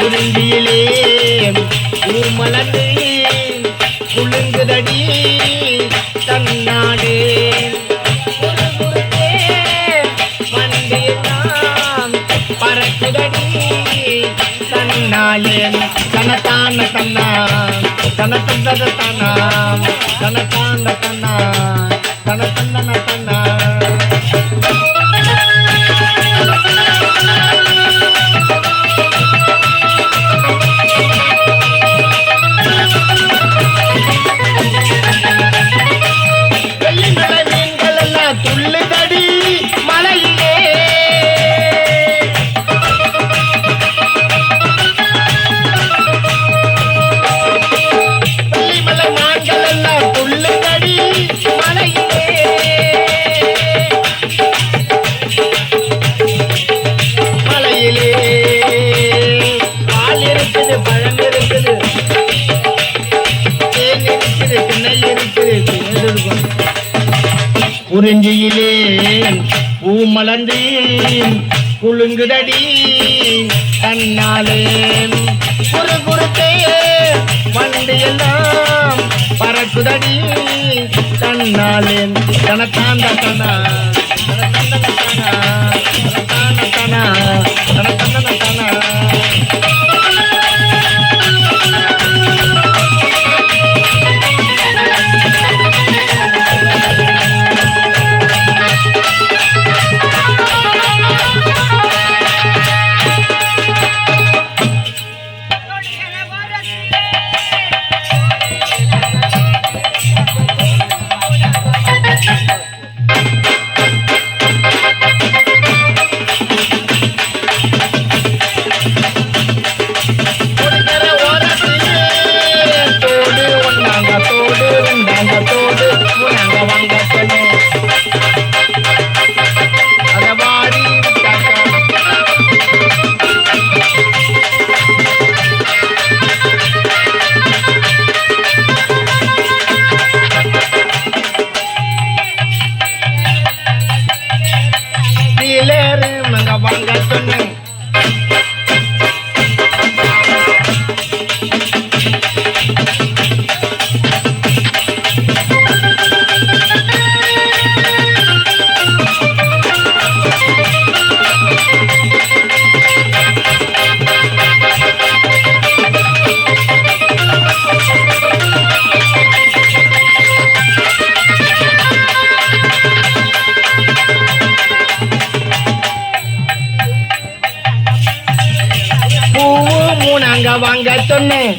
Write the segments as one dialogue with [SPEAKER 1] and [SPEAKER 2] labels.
[SPEAKER 1] குறிஞ்சியிலே பூமலர்ந்து குலுங்குதடி தன்னாடு வண்டியெல்லாம் பறக்குதடி தன்னாலே தனத்தான தன்னா தனத்தந்த தன்னா தனத்தான தன்னா தனத்தந்தன தன்னா குறிஞ்சியிலே பூமலர்ந்து குலுங்குதடி தன்னாலே குறுகுறுத்தே வண்டியெல்லாம் பறக்குதடி தன்னாலே தனத்தாண்ட தனா தனத்தந்த தனா தனத்தாண்ட தனா தனத்தந்த தனா வாங்க சொன்னேன்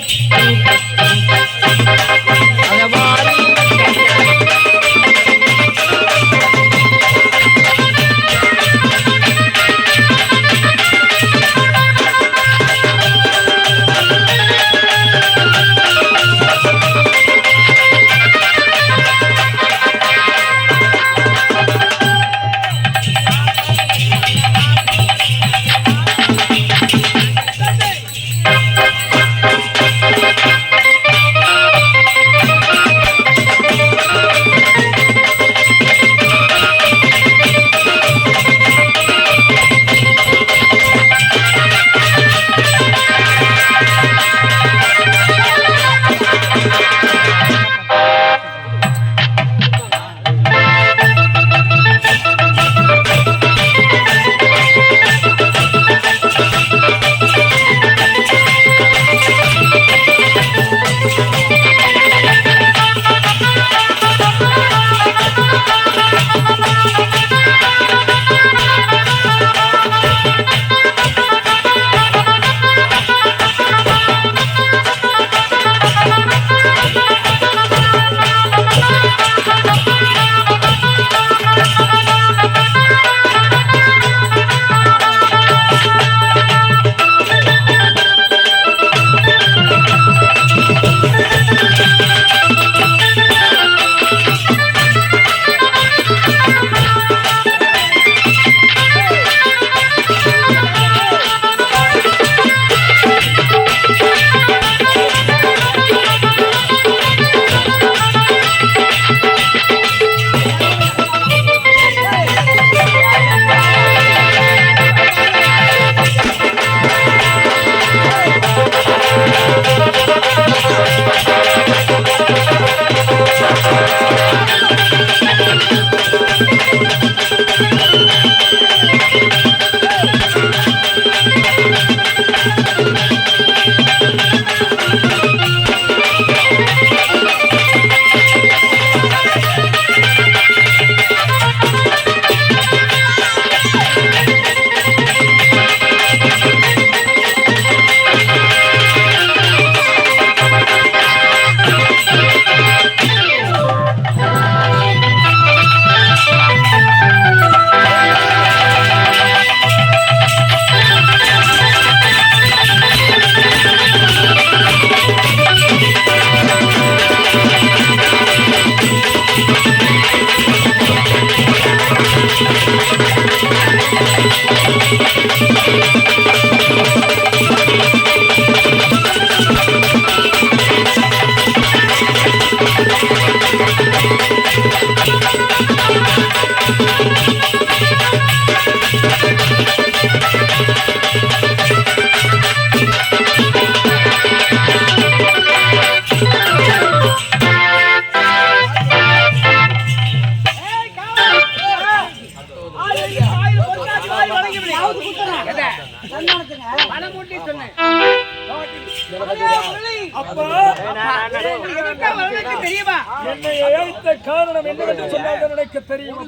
[SPEAKER 2] காரணம் என்னவென்று சொன்னால் எனக்கு தெரியும்.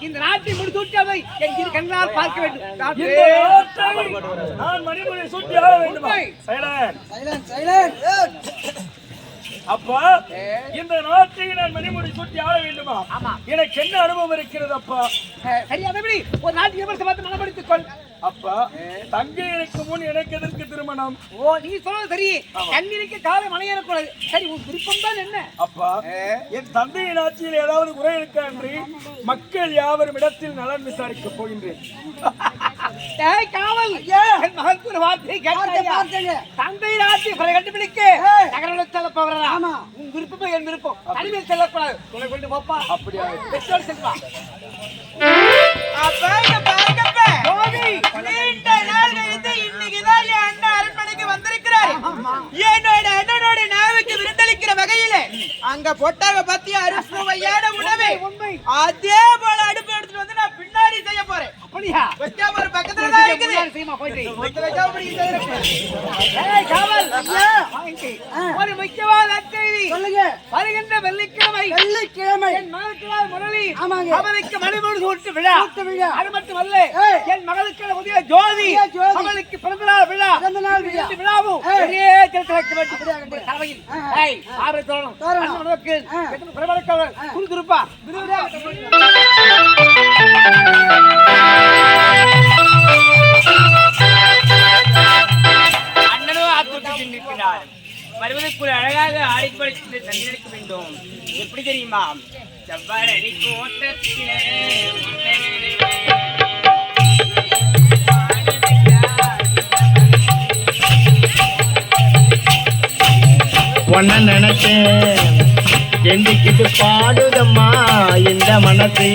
[SPEAKER 3] இந்த நாட்டை முடிசூட்டியவை என் கண்ணால் பார்க்க வேண்டும்.
[SPEAKER 2] நான் மணிமுடி சூட்டி ஆள வேண்டுமா? அப்பா, இந்த நாட்டை நான் மணிமுடி சூட்டி ஆள வேண்டுமா? எனக்கு என்ன அனுபவம் இருக்கிறது அப்பா?
[SPEAKER 3] சரி, அதபடி ஒரு நாட்டு விமர்சனம் பார்த்து மனப்படுத்திக் கொள்.
[SPEAKER 2] அப்பா, தங்கைக்கு முன் எனக்கு எதற்கு திருமணம்?
[SPEAKER 3] ஓ, நீ சொல்றது சரி. கண்ணிற்கு காலை மனையேறக்கூடாது. சரி, உன் விருப்பம் தான் என்ன?
[SPEAKER 2] அப்பா, என் தந்தையின் ஆட்சியில் ஏதாவது குறை இருக்கா என்று மக்கள் யாவரும் இடத்தில் நலன் விசாரிக்க போகின்றேன்.
[SPEAKER 3] காவல், என் மகன் ஒரு வார்த்தை கேட்க தந்தையின் ஆட்சி குறை கண்டுபிடிக்க நகரம் செல்ல போகிறா. உன் விருப்பம் என் விருப்பம். தனிமையில் செல்லக்கூடாது. துணை கொண்டு போப்பா.
[SPEAKER 2] அப்படியா?
[SPEAKER 3] பெற்றோர் செல்வா. இன்னைக்குதான் என் அண்ணன் அரண்மனைக்கு வந்திருக்கிறாரு. என்னோட அண்ணனோட நாவுக்கு விருந்தளிக்கிற வகையில அங்க பொட்டாக பத்திய அறுசுவையான உணவு அதே போல அடுப்பு எடுத்துட்டு வந்து நான் பின்னாடி செய்ய போறேன். அப்படியா? ஒரு பக்கத்துல தான் இருக்குது. ஒரு முக்கியமான செய்தி சொல்லுங்க. வருகின்ற வெள்ளிக்கிழமை என் மகளுக்கு முரளி அவனுக்கு மணிமணி சூட்டு விழா. அது மட்டுமல்ல, என் மகளுக்கு முதலிய ஜோதி அவளுக்கு பிறந்தநாள் விழா. விழாவும் ஒரே திறக்க வேண்டும். சபையில் ஆறு தோணும் குறுக்குறுப்பா அண்ணனும் ஆத்தூட்டி நிற்கிறார். வருவதற்குள் அழகாக ஆடிப்படைத்து தந்திருக்க வேண்டும். எப்படி தெரியுமா? செவ்வாழி கோட்டத்திலே
[SPEAKER 1] ஒன்ன நினைச்சேன் எந்திக்கிட்டு பாடுதம்மா இந்த மனசு.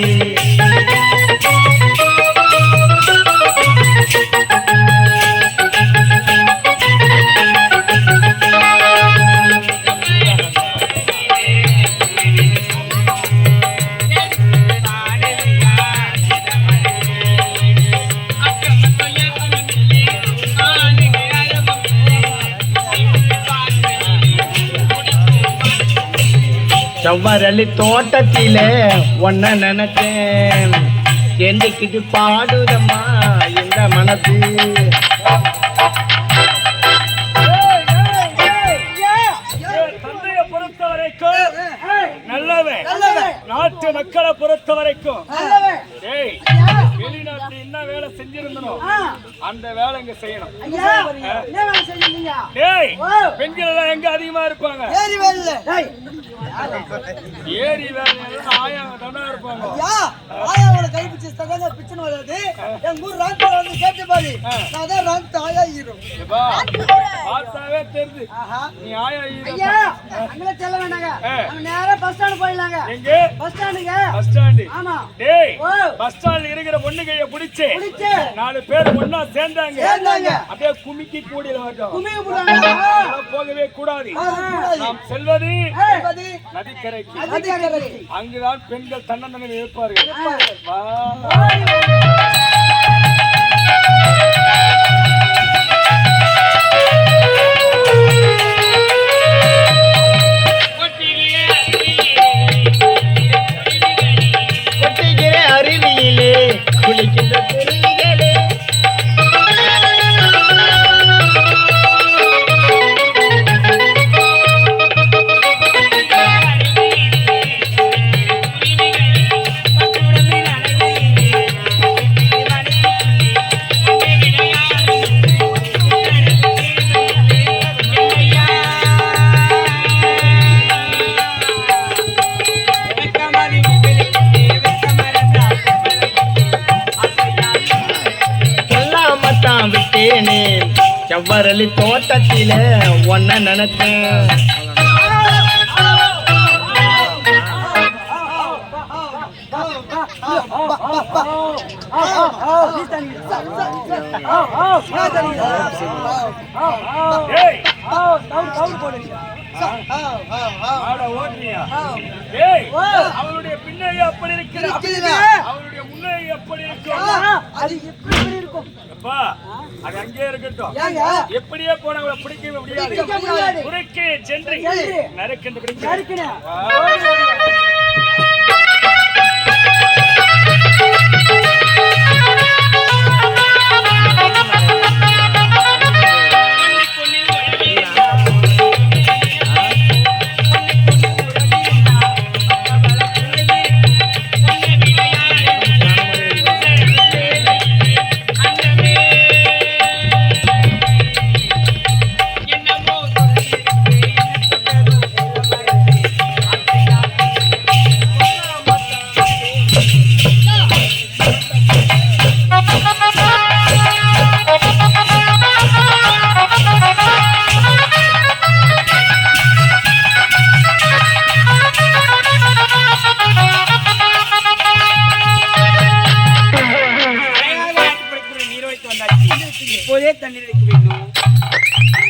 [SPEAKER 1] செவ்வரளி தோட்டத்திலே ஒன்ன நினைச்சேன் எந்திக்கிட்டு பாடுதம்மா இந்த மனசு.
[SPEAKER 2] தந்தையை பொறுத்த வரைக்கும் நல்லவன், நாட்டு மக்களை பொறுத்த வரைக்கும் வெளிநாட்டு என்ன வேலை செஞ்சிருந்தனோ அந்த வேலை இங்க செய்யணும். பெண்கள் எல்லாம் எங்க அதிகமா இருப்பாங்க? ஏரி வேலை ஆயா தானே இருப்பாங்க.
[SPEAKER 4] ஆயாவோட கைப்பிச்சு பிச்சனை வராது. எங்க ஊர் ராங்க வந்து கேட்டு பாரு, நான் தான் ராங்க ஆயா ஹீரோ.
[SPEAKER 2] பார்த்தாவே தெரியுது நீ ஆயா ஹீரோ.
[SPEAKER 4] அங்கே செல்ல வேண்டாங்க, நேரா பஸ் ஸ்டாண்ட் போயிடலாங்க.
[SPEAKER 2] எங்க
[SPEAKER 4] பஸ் ஸ்டாண்டுங்க?
[SPEAKER 2] Bus stand.
[SPEAKER 4] ஆமா.
[SPEAKER 2] டேய், பஸ் ஸ்டாண்ட்ல இருக்கிற பொண்ணு கைய பிடிச்சு 4 பேர் ஒண்ணா சேர்ந்தாங்க. அப்படியே குமிக்கி கூடியில வரட்டும்.
[SPEAKER 4] குமிக்கி போடுவாங்க.
[SPEAKER 2] போகவே கூடாது. நாம் செல்வது நதிக்கரைக்கு. அங்குதான் பெண்கள் தன்னந்தனில் இருப்பார்கள்.
[SPEAKER 1] அருவியிலே குளிக்கின்ற பெருவிகளே தேனே செவ்வரளி தோட்டத்தில ஒன்ன நினைச்சேன்.
[SPEAKER 2] ஏய் ஆட ஓடுறியா? ஏய் அவளுடைய பின்னணி அப்படி இருக்கிறது, அவளுடைய முன்னணி எப்படி இருக்கும்?
[SPEAKER 4] அது எப்படி இருக்கும்?
[SPEAKER 2] அப்பா அது அங்கே இருக்கட்டும்.
[SPEAKER 4] ஏங்க?
[SPEAKER 2] எப்படியே போனவளை பிடிக்கவே முடியாது.
[SPEAKER 4] பிடிக்க முடியாது.
[SPEAKER 2] குறுக்கே சென்று நறுக்கென்று பிடிக்க
[SPEAKER 4] நறுக்கினேன்.
[SPEAKER 3] இப்போதே தண்ணீர் எடுக்க வேண்டும்.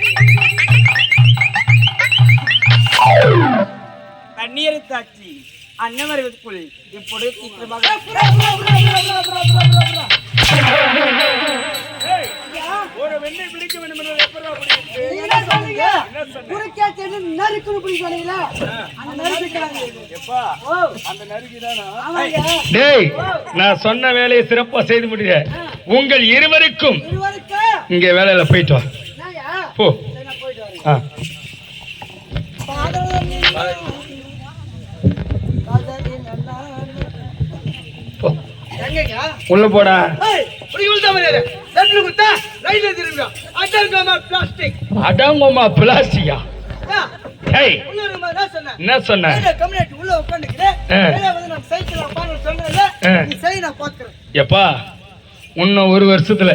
[SPEAKER 3] தண்ணீரை தாச்சி அன்னம் அறிவதற்குள் இப்பொழுது சீக்கிரமாக
[SPEAKER 2] ஒரு வெண்ணை பிடிக்க வேண்டும் என்று எப்படா பிடிக்கிறது?
[SPEAKER 4] என்ன சொன்னீங்க?
[SPEAKER 2] என்ன சொன்ன?
[SPEAKER 4] குறுக்கே சென்று நறுக்குன்னு பிடிக்கல. அந்த நறுக்குறாங்க.
[SPEAKER 2] எப்பா அந்த நறுக்கிதானா?
[SPEAKER 4] ஆமாங்க.
[SPEAKER 1] டேய் நான் சொன்ன வேலையை சிறப்பா செய்து முடிய உங்கள் இருவருக்கும்
[SPEAKER 4] இருவருக்கு
[SPEAKER 1] இங்க வேலையில போயிட்டு வா.
[SPEAKER 4] என்னங்க?
[SPEAKER 1] போ.
[SPEAKER 4] சரி, நான் போயிட்டு வரேன்.
[SPEAKER 1] ஆ. போ.
[SPEAKER 4] எங்கங்க?
[SPEAKER 1] உள்ள போடா.
[SPEAKER 4] ஏய், ஒரு இழுத்த மரியாதை. லெஃப்ட்ல குத்தா, ரைட்ல திரும்புங்க. அட்டர்கமா பிளாஸ்டிக்.
[SPEAKER 1] அடங்கோமா பிளாஸ்டிக்கா? ஏய்
[SPEAKER 4] உள்ள இருமா நான் சொன்னேன்.
[SPEAKER 1] என்ன சொன்ன?
[SPEAKER 4] ஏய், கம்யூனிட்டி உள்ள உட்கார்ந்துக்கிறேன். வெளிய வந்து நான் சைக்கிள்ல பாரு சொன்னேன்ல. நீ சரி நான் பாக்குறேன்.
[SPEAKER 1] எப்பா இன்னும் ஒரு வருஷத்துல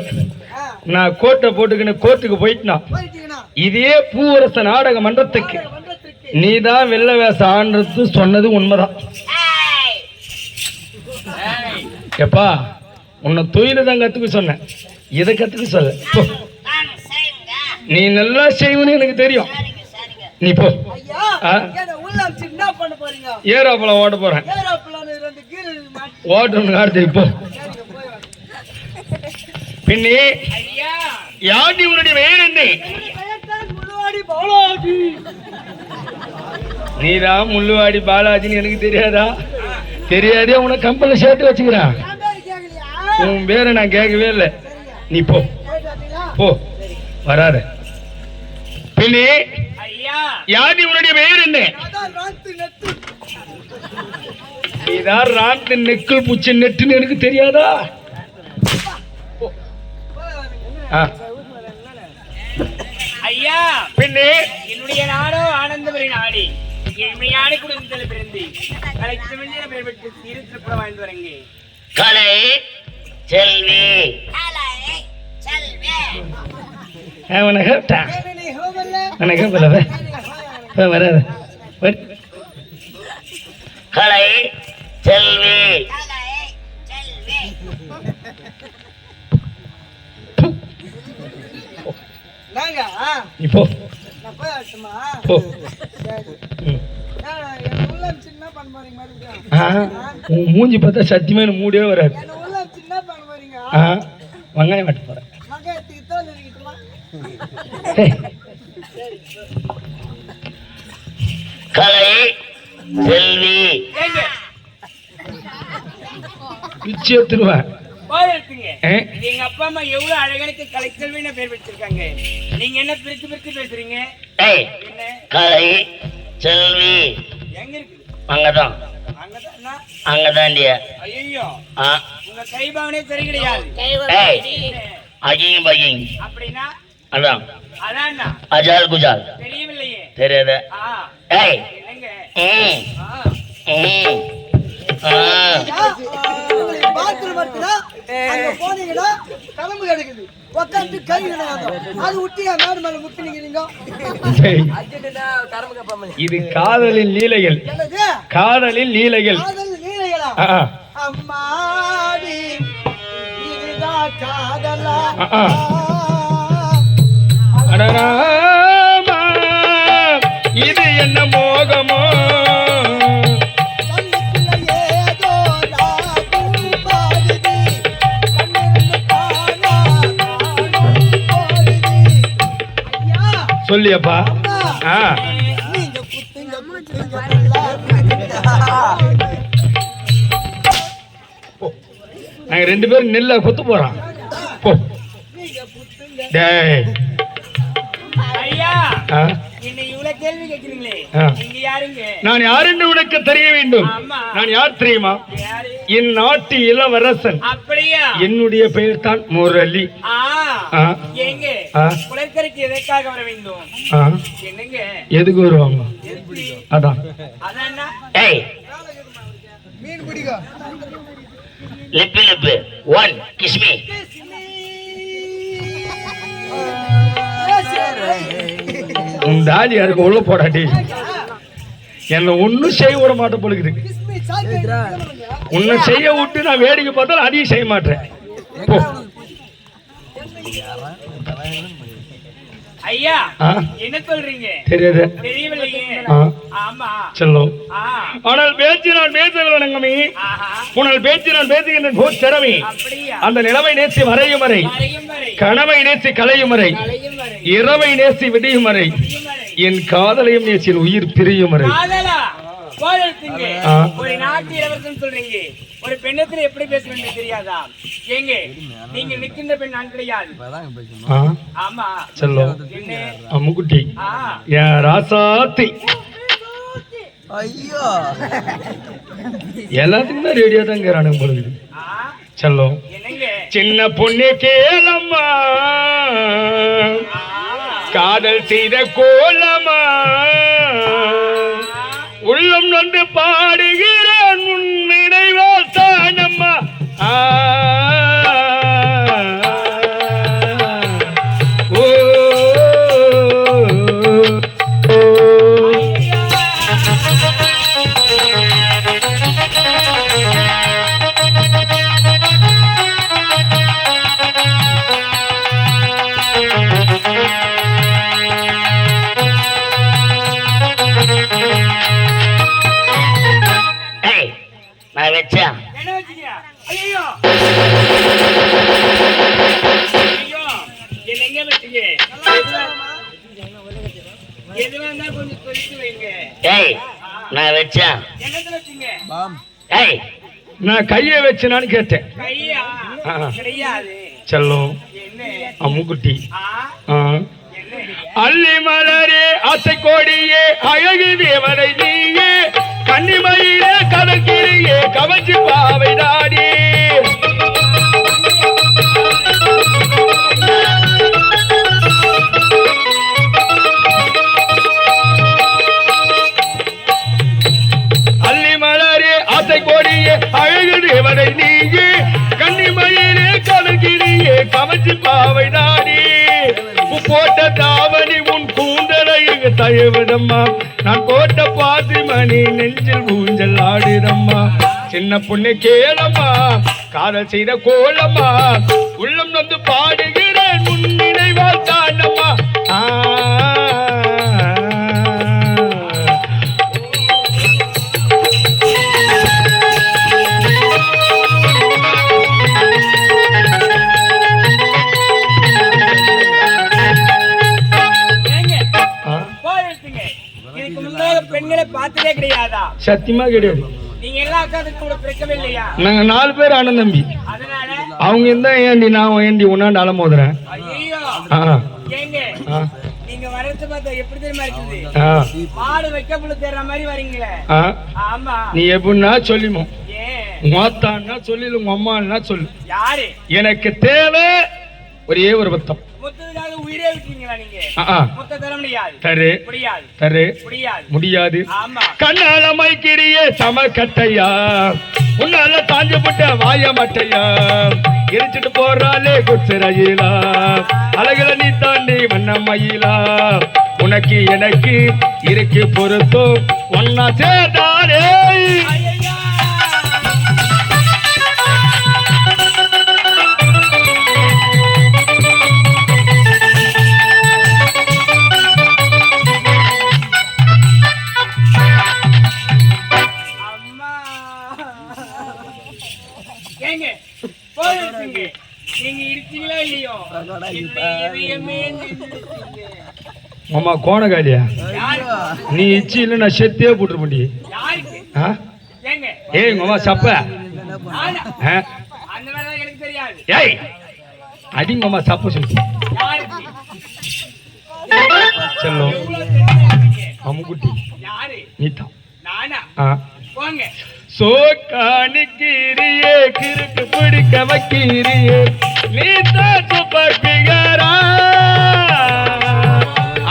[SPEAKER 1] நான் கோட்டை போட்டுக்கின்னு கோர்ட்டுக்கு போயிட்டா
[SPEAKER 4] போயிட்டீங்கனா
[SPEAKER 1] இதே பூவரச நாடக மன்றத்துக்கு
[SPEAKER 4] மன்றத்துக்கு
[SPEAKER 1] நீதான் வெள்ள வேஷம் ஆடுறது சொன்னது உண்மைதான். எப்பா உன்னை தொழில தான் கத்துக்க சொன்னேன், இதை கத்துக்க சொல்ல. போ. நீ நல்லா செய்வன்னு எனக்கு தெரியும். நீ போ.
[SPEAKER 4] ஐயா என்ன உள்ள வச்சு என்ன பண்ண போறீங்க?
[SPEAKER 1] ஏரோப்ளேன் ஓட்ட போறேன்.
[SPEAKER 4] ஏரோப்ளேன் ரெண்டு கீழ மாட்டி
[SPEAKER 1] ஓட்டணும் கார்டு போ.
[SPEAKER 4] போய் வா.
[SPEAKER 1] பின்னி யாண்டி உன்னுடைய பெயர் என்ன?
[SPEAKER 4] பெயர்தான் முள்ளுவாடி பாலாஜி.
[SPEAKER 1] நீதான் முள்ளுவாடி பாலாஜின்னு எனக்கு தெரியாதா? தெரியாதே உன கம்பெனில சேர்த்து வச்சுக்கிறான்.
[SPEAKER 4] நான் பேரு கேக்கலையா?
[SPEAKER 1] உன் பேரை நான் கேட்கவே இல்லை. நீ போ
[SPEAKER 4] கேட்டாதீங்களா?
[SPEAKER 1] போ வராத. பின்னி
[SPEAKER 3] ஐயா
[SPEAKER 1] யாண்டி உன்னுடைய பெயர் என்ன?
[SPEAKER 4] அதான் ராத்து நெத்து.
[SPEAKER 1] நீதான் ராந்து நெக்குள் பூச்சி நெட்டுன்னு எனக்கு தெரியாதா? ஆ.
[SPEAKER 3] ஐயா
[SPEAKER 1] பின்னி
[SPEAKER 3] என்னுடைய நாடோ ஆனந்தபுரி நாடி எளிமையான குடும்பத்தில் பிறந்து கலை தமிழில பெயர்பெற்று சீர்திருப்பம் வாழ்ந்து வரங்க.
[SPEAKER 1] கலை செல்வி வணக்கம்.
[SPEAKER 4] நீ ஹோவல்ல
[SPEAKER 1] வணக்கம் வராத. கலை செல்வி
[SPEAKER 4] நாங்க
[SPEAKER 1] நீ போ
[SPEAKER 4] நான் போய் ஆட்டுமா?
[SPEAKER 1] போ.
[SPEAKER 4] சரி.
[SPEAKER 1] ம்.
[SPEAKER 4] என்ன உள்ள சின்ன பண்ண போறீங்க மறுபடியும்?
[SPEAKER 1] உன் மூஞ்சி பார்த்தா சத்தியமா எனக்கு மூடவே வராது.
[SPEAKER 4] என்ன உள்ள சின்ன பண்ண போறீங்க?
[SPEAKER 1] வெங்காயம் வெட்ட போறேன்.
[SPEAKER 4] மகத்துக்கு தான் நினைக்கிட்டுமா?
[SPEAKER 1] கலை செல்வி
[SPEAKER 3] ஏங்க
[SPEAKER 1] பிச்சு எடுத்துருவேன்.
[SPEAKER 3] போயிருக்குங்க.
[SPEAKER 1] ஆ?
[SPEAKER 3] இது எங்க அப்பா அம்மா எவ்வளவு அழகனுக்கு கலைச்செல்வின்னு பேர் வச்சிருக்காங்க. நீங்க என்ன பிரிச்சு பிரிச்சு பேசுறீங்க? என்ன
[SPEAKER 1] கலை செல்வி
[SPEAKER 3] எங்க இருக்குது?
[SPEAKER 1] அங்கதான்
[SPEAKER 3] அங்கதான்.
[SPEAKER 1] அங்கதாண்டியா.
[SPEAKER 3] ஐயோ உங்க கைபாவனே சரி கிடையாது.
[SPEAKER 1] அகிங் பகிங்
[SPEAKER 3] அப்படின்னா
[SPEAKER 1] அதான்
[SPEAKER 3] அதான்
[SPEAKER 1] அஜால் குஜால்
[SPEAKER 3] தெரியவில்லையே.
[SPEAKER 1] தெரியாத.
[SPEAKER 3] என்னங்க
[SPEAKER 4] பாத்ரூம் இருக்குதா? அங்க போனீங்கன்னா கிளம்பு கிடைக்குது. உட்காந்து கை அது விட்டு என் மேடு மேல முட்டினீங்க.
[SPEAKER 1] டேய், இது காதலின் லீலைகள்.
[SPEAKER 4] என்னது
[SPEAKER 1] காதலின் லீலைகள்.
[SPEAKER 4] காதல் நீலைகளா?
[SPEAKER 1] ஆ,
[SPEAKER 4] அம்மாடி இதுதான் காதலா?
[SPEAKER 1] ஆ. அடராமா, இது என்ன மோகமோ?
[SPEAKER 4] கண்ணுக்குள்ள ஏதோ ராகம் பாடுது. கண்ணிருந்து தானா நானும் போடுது. ஐயா,
[SPEAKER 1] சொல்லியப்பா.
[SPEAKER 4] அம்மா,
[SPEAKER 1] ஆ,
[SPEAKER 4] நீங்க குத்துங்க நல்லா
[SPEAKER 1] நாங்க 2 பேரும் நெல்ல கொத்து போறோம். போ.
[SPEAKER 4] நீங்க குத்துங்க.
[SPEAKER 1] டேய்.
[SPEAKER 3] ஐயா
[SPEAKER 1] ஆ,
[SPEAKER 3] என்ன இவ்வளவு கேள்வி கேக்குறீங்களே
[SPEAKER 1] ஆ.
[SPEAKER 3] நீங்க யாருங்க?
[SPEAKER 1] நான் யாருன்னு உனக்கு தெரிய வேண்டும்.
[SPEAKER 3] ஆமா.
[SPEAKER 1] நான் யார் தெரியுமா?
[SPEAKER 3] யாரு?
[SPEAKER 1] என் நாட்டு இளவரசன்.
[SPEAKER 3] அப்படியா?
[SPEAKER 1] என்னுடைய பெயர் தான் முரளி.
[SPEAKER 3] ஆ
[SPEAKER 1] ஆ,
[SPEAKER 3] எங்க
[SPEAKER 1] ஆ.
[SPEAKER 3] குளக்கரைக்கு எதற்காக வர வேண்டும்?
[SPEAKER 1] ஆ,
[SPEAKER 3] என்னங்க
[SPEAKER 1] எதுக்கு வருவாங்க?
[SPEAKER 3] எப்படி?
[SPEAKER 1] அதான்.
[SPEAKER 3] அதான்னா
[SPEAKER 1] ஏய்,
[SPEAKER 4] மீன் பிடிக்க
[SPEAKER 1] லிப்பு லிப்பு 1 கிஸ் மீ. உன் தாடி யாருக்கு உள்ள போடாட்டி என்ன ஒன்னும் செய்ய விட மாட்டேன் பொழுது. உன்னை செய்ய விட்டு நான் வேடிக்கை பார்த்தாலும் அதையும் செய்ய மாட்டேன். போ.
[SPEAKER 3] ஐயா
[SPEAKER 1] ஆ,
[SPEAKER 3] என்ன சொல்றீங்க?
[SPEAKER 1] தெரியாது.
[SPEAKER 3] தெரியவில்லையே.
[SPEAKER 1] ஆ,
[SPEAKER 3] ஆமா.
[SPEAKER 1] செல்லும்.
[SPEAKER 3] ஆ
[SPEAKER 1] ஆனால் பேச்சு நான் பேசவில்லை நங்கமி.
[SPEAKER 3] ஆஹா.
[SPEAKER 1] உன்னால் பேச்சு நான் பேசுகின்றேன் போ திறமை.
[SPEAKER 3] அப்படியா?
[SPEAKER 1] அந்த நிலவை நேசி வரையும் வரை,
[SPEAKER 3] வரையும் வரை
[SPEAKER 1] கனவை நேசி கலையும் வரை,
[SPEAKER 3] கலையும் வரை
[SPEAKER 1] இரவை நேசி விடியும் வரை,
[SPEAKER 3] விடியும் வரை.
[SPEAKER 1] என் காதலையும் நேசி என் உயிர் பிரியும் வரை.
[SPEAKER 3] காதலா போறீங்க.
[SPEAKER 1] ஆ.
[SPEAKER 3] ஒரு நாட்டு இளவரசன் சொல்றீங்க. ஒரு பெண்ணத்துல எப்படி பேச வேண்டும் தெரியாதா? ஏங்க நீங்க நிக்கின்ற பெண் நான் கிடையாது.
[SPEAKER 1] ஆ,
[SPEAKER 3] ஆமா.
[SPEAKER 1] செல்லும்.
[SPEAKER 3] என்ன?
[SPEAKER 1] அம்முக்குட்டி
[SPEAKER 3] ஆ
[SPEAKER 1] என் ராசாத்தி
[SPEAKER 4] ஐயோ
[SPEAKER 1] எல்லாத்துக்கும் தான் ரெடியா தான் இருக்கிறானுங்க பொழுது.
[SPEAKER 3] ஆ
[SPEAKER 1] செல்லும்.
[SPEAKER 3] என்னங்க?
[SPEAKER 1] சின்ன பொண்ணே கேளம்மா,
[SPEAKER 3] ஆ
[SPEAKER 1] காதல் செய்த கோலமா, உள்ளம் நொந்து பாடுகிறான் உன் நினைவால் தானம்மா. ஓ, நான் வச்சேன்.
[SPEAKER 3] என்ன வச்சீங்க? ஐயோ ஐயோ என்ன எங்க வச்சீங்க? எதுவா இருந்தா கொஞ்சம் சொல்லிட்டு வைங்க.
[SPEAKER 1] ஏய், நான் வச்சேன்.
[SPEAKER 3] என்னத்துல வச்சீங்க?
[SPEAKER 1] ஏய், நான் கையை வச்சேனான்னு கேட்டேன்.
[SPEAKER 3] கையா?
[SPEAKER 1] ஆ.
[SPEAKER 3] கிடையாது.
[SPEAKER 1] செல்லும்.
[SPEAKER 3] என்ன?
[SPEAKER 1] அம்முக்குட்டி.
[SPEAKER 3] ஆ
[SPEAKER 1] ஆ,
[SPEAKER 3] என்ன?
[SPEAKER 1] அள்ளி மலரே ஆசை கோடியே அழகு தேவதை நீயே, கன்னிமயிலே கடற்கிரியே கவச்சி பாவை நாடி. அள்ளி மலரே ஆசை கோடியே அழகு தேவதை நீயே, கன்னிமயிலே கடற்கிரியே கவச்சி பாவை நாடி. போட்ட தாவணி உன் கூந்தலை தயவிடம்மா, நான் போட்ட பாத்தி மணி நெஞ்சில் ஊஞ்சல் ஆடிடம்மா. சின்ன பொண்ணு கேளம்மா, காதல் செய்த கோலம்மா, உள்ளம் வந்து பாடுகிறேன் உன் நினைவால் தாண்டம்மா.
[SPEAKER 3] இதுக்கு முன்னாக பெண்களை பார்த்ததே கிடையாதா?
[SPEAKER 1] சத்தியமா கிடையாது.
[SPEAKER 3] நீங்க எல்லா அக்காவுக்கு கூட பிறக்கவே இல்லையா?
[SPEAKER 1] நாங்க 4 பேர் அண்ணன் தம்பி.
[SPEAKER 3] அதனால
[SPEAKER 1] அவங்க இருந்தா ஏண்டி நான் ஏண்டி உன்னாண்டு அலமோதுறேன்.
[SPEAKER 3] ஐயோ
[SPEAKER 1] ஆ,
[SPEAKER 3] ஏங்க
[SPEAKER 1] ஆ,
[SPEAKER 3] நீங்க வரது பார்த்தா எப்படி தெரியுமா இருக்குது?
[SPEAKER 1] ஆ,
[SPEAKER 3] மாடு வைக்கப்புல தேர்ற மாதிரி வரீங்களே.
[SPEAKER 1] ஆ.
[SPEAKER 3] ஆமா.
[SPEAKER 1] நீ எப்படின்னா சொல்லிமோ,
[SPEAKER 3] ஏன்
[SPEAKER 1] மாத்தான்னா சொல்லிடு, உங்க அம்மான்னா சொல்லு.
[SPEAKER 3] யாரு?
[SPEAKER 1] எனக்கு தேவை ஒரே ஒரு பத்தம்.
[SPEAKER 3] மொத்தத்துக்காக உயிரே விட்டீங்களா நீங்க? மொத்த தர முடியாது.
[SPEAKER 1] தரு
[SPEAKER 3] முடியாது.
[SPEAKER 1] தரு
[SPEAKER 3] முடியாது.
[SPEAKER 1] முடியாது.
[SPEAKER 3] ஆமா.
[SPEAKER 1] கண்ணால மைக்கிறிய சமக்கட்டையா, உன்னால தாஞ்சப்பட்ட வாய மட்டையா, எரிச்சிட்டு போறாளே குச்சரையிலா அழகுல நீ தாண்டி வண்ணமயிலா உனக்கு எனக்கு இருக்கு பொறுத்தோ ஒன்னா சேர்ந்தாரே
[SPEAKER 3] ஏங்க போயிருக்கீங்க நீங்க இருக்கீங்களா இல்லையோ இதயமே நின்னுட்டீங்க.
[SPEAKER 1] மாமா கோணகாலியா
[SPEAKER 3] யாருக்கு?
[SPEAKER 1] நீ இச்சி இல்லை நான் செத்தே போட்டுரு முடி
[SPEAKER 3] யாருக்கு? ஏங்க
[SPEAKER 1] ஏய் மாமா சப்ப
[SPEAKER 3] நானா?
[SPEAKER 1] ஆ?
[SPEAKER 3] அந்த மாதிரிலாம் எனக்கு தெரியாது.
[SPEAKER 1] ஏய் அடி மாமா சப்பு சொல்லு
[SPEAKER 3] யாருக்கு?
[SPEAKER 1] செல்லும்
[SPEAKER 3] இவ்வளவு தெரிஞ்சுக்காதீங்க.
[SPEAKER 1] அம்முக்குட்டி
[SPEAKER 3] யாரு?
[SPEAKER 1] நீதான்
[SPEAKER 3] நானா?
[SPEAKER 1] ஆ
[SPEAKER 3] போங்க.
[SPEAKER 1] சோக்கானிக்கிறியே கிறுக்கு பிடிக்க வைக்கிறியே நீ தான் சூப்பர் பிகரா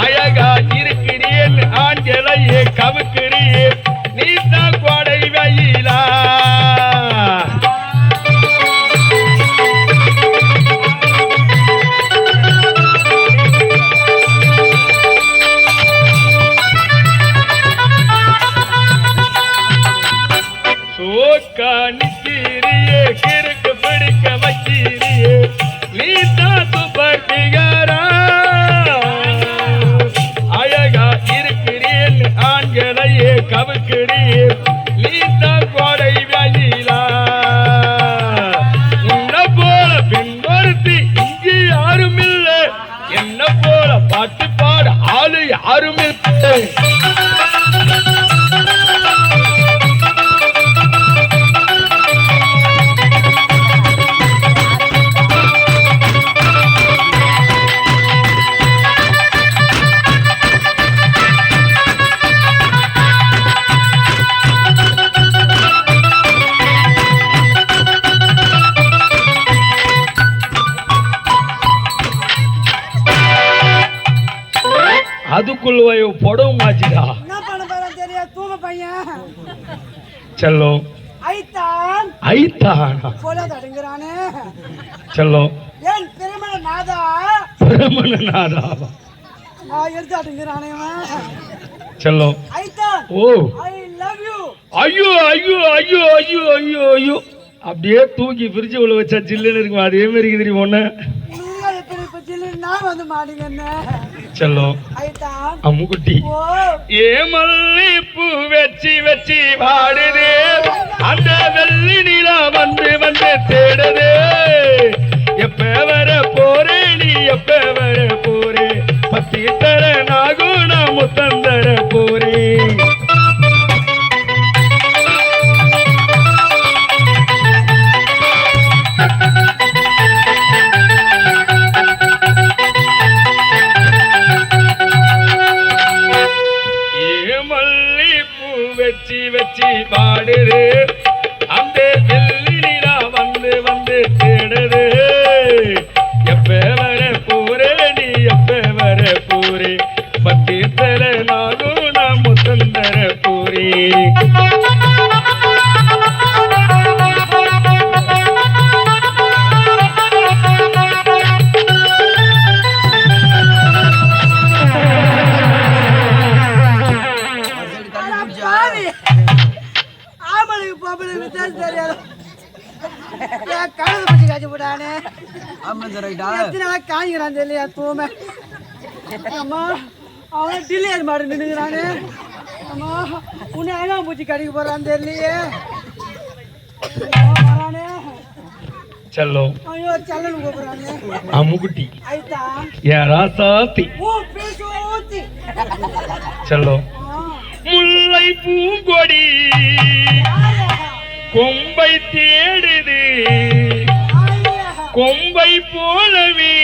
[SPEAKER 1] அழகா இருக்கிறியன் ஆண்களையே கவுக்கிறியே நீ தான் கோடை வெயிலா சோக்கானிக்கிறியே கிறுக்கு பிடிக்க வைக்கிறியே நீ தான் சூப்பர் பிகரா அழகா இருக்கிறேன் ஆண்களையே கவுக்கிறியே நீ தான் கோடை வெயிலா உன்னை போல பெண் ஒருத்தி இங்கு யாரும் இல்லை என்ன போல பாட்டு பாட ஆளு யாரும் இல்லை அதுக்குள்ள புடவு மாச்சிடா
[SPEAKER 4] என்ன பண்ண போறேன் தெரியா தூங்க பையன்
[SPEAKER 1] செல்லம்
[SPEAKER 4] ஐத்தான்
[SPEAKER 1] ஐத்தானா
[SPEAKER 4] போல தடுங்கிறானே
[SPEAKER 1] செல்லம்
[SPEAKER 4] ஏன் திருமண நாதா
[SPEAKER 1] பிரமணநாதா
[SPEAKER 4] நான் எடுத்து அடுங்கிறானே
[SPEAKER 1] செல்லம்
[SPEAKER 4] ஐத்தான்
[SPEAKER 1] ஓ
[SPEAKER 4] ஐ லவ் யூ
[SPEAKER 1] ஐயோ ஐயோ ஐயோ ஐயோ ஐயோ ஐயோ அப்படியே தூக்கி பிரிச்சு உள்ள வச்சா ஜில்லுன்னு இருக்கும் அதே மாதிரி இருக்குது தெரியுமா ஒண்ணு
[SPEAKER 4] நீங்க எப்படி இப்ப ஜில்லு நான் வந்து மாட்டீங்க என்ன
[SPEAKER 1] செல்லம்
[SPEAKER 4] ஐத்தான்
[SPEAKER 1] அம்முக்குட்டி
[SPEAKER 4] ஓ
[SPEAKER 1] ஏ மல்லி பூ வச்சு வச்சு பாடுதே அந்த வெள்ளி நிலா வந்து வந்து தேடுதே எப்ப வர போறே நீ எப்ப வர போறே பத்தி தர நாகும் நான் முத்தம் தர போறேன் வச்சி வச்சி பாடுது அந்த வெள்ளி நிலா வந்து வந்து தேடுது எப்ப வர போறே நீ எப்ப வர போறே பத்தி தர நாகும் நான் முத்தம் தர போறேன்
[SPEAKER 4] ஆம்பளைக்கு பொம்பளை வித்தியாசம் தெரியாது கழுது பற்றி காய்ச்சி போட்டானே எத்தனை நாள் காய்க்கிறான் தெரியலையா தூமை அம்மா அவன் டில்லியர் மாடு நின்றுக்கிறானே அம்மா உன்னை என்ன பூச்சி கடிக்க போறான்னு தெரியலையே வரானே
[SPEAKER 1] செல்லம்
[SPEAKER 4] ஐயோ செல்லன்னு கூப்பிடுறானே
[SPEAKER 1] அம்முக்குட்டி
[SPEAKER 4] ஐத்தா
[SPEAKER 1] என் ராசாத்தி
[SPEAKER 4] ஓ பேசு ஊத்தி
[SPEAKER 1] செல்லம் முல்லை பூங்கொடி கொம்பை தேடுது கொம்பை போலவே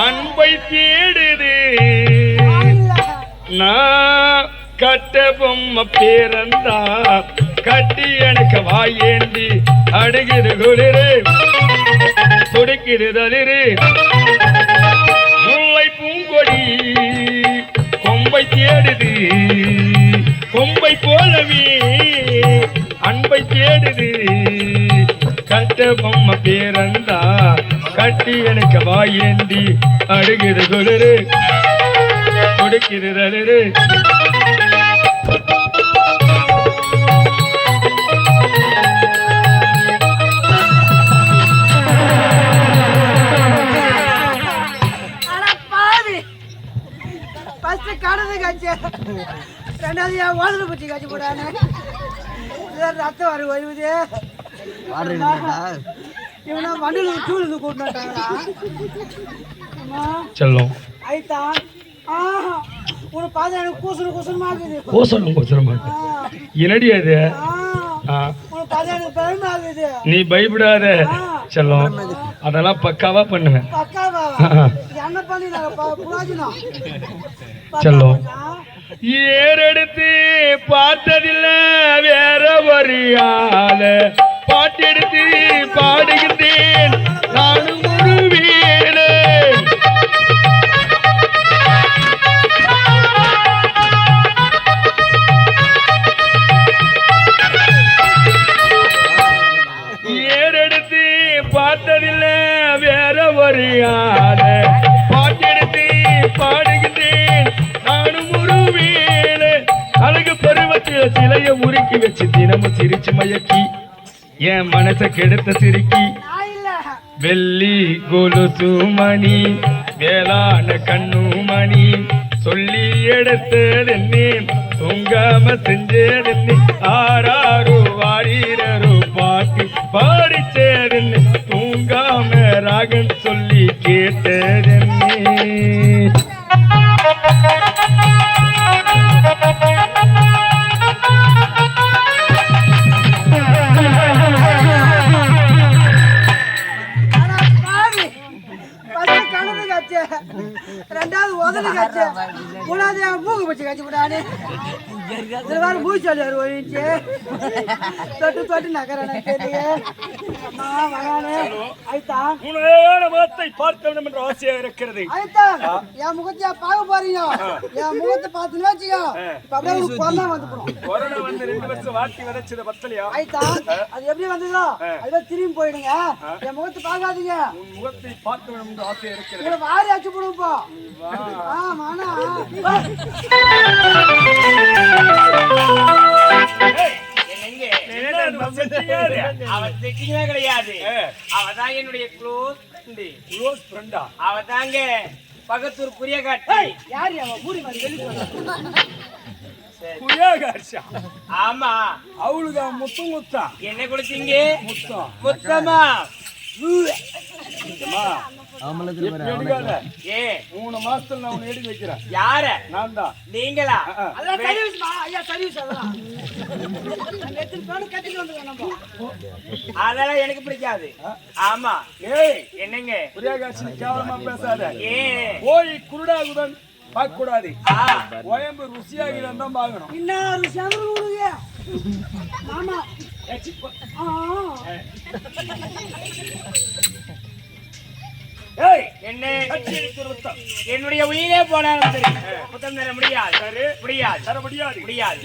[SPEAKER 1] அன்பை தேடுது நான் கட்ட பொம்மை பேரந்தா கட்டி எனக்கு வாயேந்தி அடுகிது குளிரு துடிக்குது தளிரு முல்லை பூங்கொடி கொம்பை தேடுது கொம்பை போலவே அன்பை தேடுது கட்ட பொம்மை பேரந்தா கட்டி எனக்கு வாயேந்தி அழுகுது குளிரு கொடுக்கிறது அழுரு
[SPEAKER 4] கடந்து காய்ச்சி ரெண்டாவது என் ஓதல பூச்சி காய்ச்சி போடானே ரத்தம் வர வருவது இவனா வண்டியில் டூலுக்கு கூட்டினாட்டாங்களா
[SPEAKER 1] செல்லம்
[SPEAKER 4] ஐத்தான் உன பார்த்தா எனக்கு கூசணும் கூசணுமா இருக்குது
[SPEAKER 1] கூசணுமா என்னடி அது
[SPEAKER 4] உன பார்த்தா எனக்கு பயமா இருக்குது
[SPEAKER 1] நீ பயப்படாத செல்லம் அதெல்லாம் பக்காவா பண்ணுவேன்
[SPEAKER 4] பக்காவா என்ன பண்ணி புராஜனம்
[SPEAKER 1] செல்லம் ஏறெடுத்து பார்த்ததில்ல வேற ஒரு ஆள பாட்டெடுத்து பாடுகின்றேன் நானும் ஒரு வீடு ஏறெடுத்து பார்த்ததில்ல வேற ஒரு ஆள பாட்டெடுத்து பாடுகின்றேன் நானும் ஒரு வீடு அழகு பருவத்தில் சிலைய உருக்கி வச்சு தினமும் சிரிச்சு மயக்கி என் மனச கெடுத்த சிரிக்கி வெள்ளி கொலுசு மணி வேளாண் கண்ணு மணி சொல்லி எடுத்ததென்னே தூங்காம செஞ்சதென்னே ஆறாரோ வாரீரோ பாட்டு பாடிச்சதென்னே தூங்காம ராகன் சொல்லி கேட்டதென்னே
[SPEAKER 4] ரெண்டாவது உதவி காய்ச்சி மூணாவது மூக்கு பச்சு காய்ச்சி விடாது மூச்சு சொல்லி ஒழிச்சு தொட்டு தொட்டு நகரானே தெரியல ஐத்தான்
[SPEAKER 2] பார்க்க வேண்டும் என்ற ஆசையாக இருக்கிறது
[SPEAKER 4] ஐத்தான் என் முகத்தையா பார்க்க போறீங்க என் முகத்தை பார்த்துன்னு வச்சுக்கோ அப்படியே கொரோனா வந்து போடும்
[SPEAKER 2] கொரோனா வந்து 2 வருஷம் வாட்டி வரைச்சது பத்தலையா
[SPEAKER 4] ஐத்தான் அது எப்படி வந்ததோ அதுவே திரும்பி போயிடுங்க என் முகத்தை பார்க்காதீங்க
[SPEAKER 2] முகத்தை பார்க்க வேண்டும் என்ற ஆசை இருக்கிறது
[SPEAKER 4] வாரி அச்சு போடுவோம் ஆமாண்ணா
[SPEAKER 3] அவன் செட்டிங்கவே கிடையாது. அவதான் என்னுடைய க்ளோஸ் ஃப்ரெண்டா. அவதாங்க பக்கத்தூர் புரியகாட்சி.
[SPEAKER 4] யாரு அவ பூரி மாதிரி வெளிய
[SPEAKER 2] புரியகாட்சி.
[SPEAKER 3] ஆமா
[SPEAKER 2] அவளுக்கு முத்தம் முத்தா.
[SPEAKER 3] என்ன கொடுத்தீங்க?
[SPEAKER 2] முத்தம்.
[SPEAKER 3] முத்தமா?
[SPEAKER 2] ஏ 3 மாசத்துல நான் உன்னை எடுக்க வைக்கிறேன்.
[SPEAKER 3] யார?
[SPEAKER 2] நான் தான்.
[SPEAKER 3] நீங்களா?
[SPEAKER 4] அதான் சர்வீஸ்மா. ஐயா சர்வீஸ் அதெல்லாம். எத்தனை பேரு கட்டிட்டு வந்தோம் நம்ம.
[SPEAKER 3] அதெல்லாம் எனக்கு பிடிக்காது. ஆமா.
[SPEAKER 2] ஏய்
[SPEAKER 3] என்னங்க?
[SPEAKER 2] புரியகாட்சி கேவலமா பேசாத.
[SPEAKER 3] ஏ
[SPEAKER 2] போய் குருடாகுடன் பார்க்க கூடாது. உயம்பு ருசியாகிறதான் தான் பார்க்கணும்.
[SPEAKER 4] என்ன ருசியாக ஊருங்க. ஆமா.
[SPEAKER 3] என்ன என்னுடைய உயிரே போனாலும் சரி புத்தம் தர முடியாது. முடியாது.
[SPEAKER 2] தர முடியாது.
[SPEAKER 3] முடியாது.